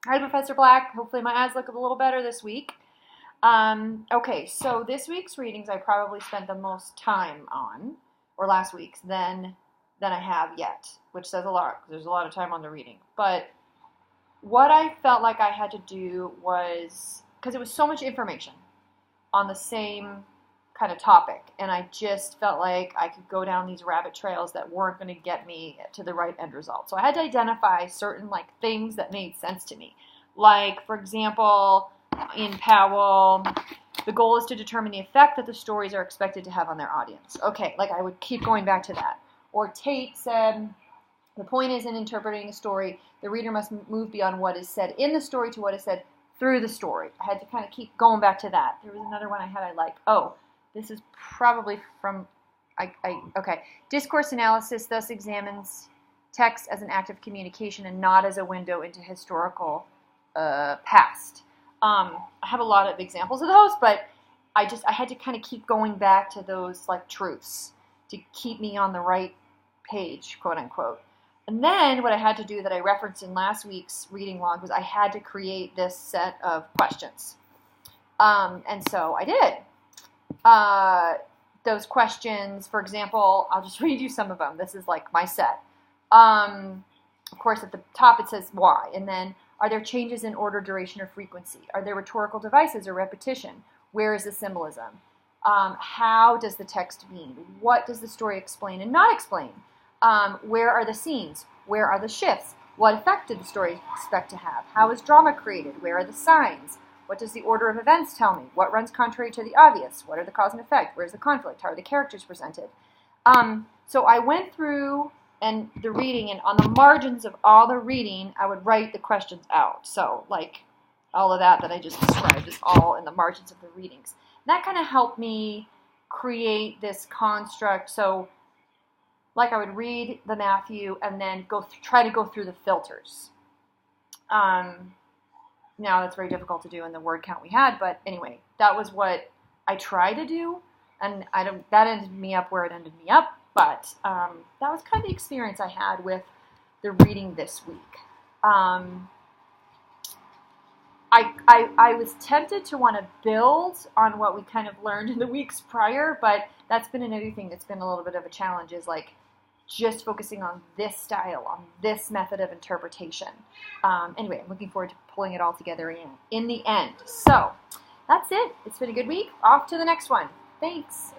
Hi, Professor Black. Hopefully my eyes look a little better this week. Okay, so this week's readings I probably spent the most time on, or last week's, than I have yet, which says a lot, because there's a lot of time on the reading. But what I felt like I had to do was, because it was so much information on the same kind of topic, and I just felt like I could go down these rabbit trails that weren't going to get me to the right end result. So I had to identify certain things that made sense to me. Like, for example, in Powell, the goal is to determine the effect that the stories are expected to have on their audience. Okay, I would keep going back to that. Or Tate said, the point is in interpreting a story, the reader must move beyond what is said in the story to what is said through the story. I had to kind of keep going back to that. There was another one I liked. Oh, this is probably from, okay. Discourse analysis thus examines text as an act of communication and not as a window into historical past. I have a lot of examples of those, but I had to kind of keep going back to those truths to keep me on the right page, quote unquote. And then what I had to do that I referenced in last week's reading log was I had to create this set of questions. And so I did. Those questions, for example, I'll just read you some of them. This is my set. Of course, at the top it says why, and then are there changes in order, duration, or frequency? Are there rhetorical devices or repetition? Where is the symbolism? How does the text mean? What does the story explain and not explain? Where are the scenes? Where are the shifts? What effect did the story expect to have? How is drama created? Where are the signs? What does the order of events tell me? What runs contrary to the obvious? What are the cause and effect? Where's the conflict? How are the characters presented? So I went through and the reading, and on the margins of all the reading, I would write the questions out. So all of that I just described is all in the margins of the readings. And that kind of helped me create this construct. So I would read the Matthew and then try to go through the filters. Now that's very difficult to do in the word count we had, but anyway, that was what I tried to do, and that ended me up where it ended me up, but that was kind of the experience I had with the reading this week. I was tempted to want to build on what we kind of learned in the weeks prior, but that's been another thing that's been a little bit of a challenge, is just focusing on this style, on this method of interpretation. Anyway, I'm looking forward to pulling it all together in the end. So, that's it. It's been a good week. Off to the next one. Thanks.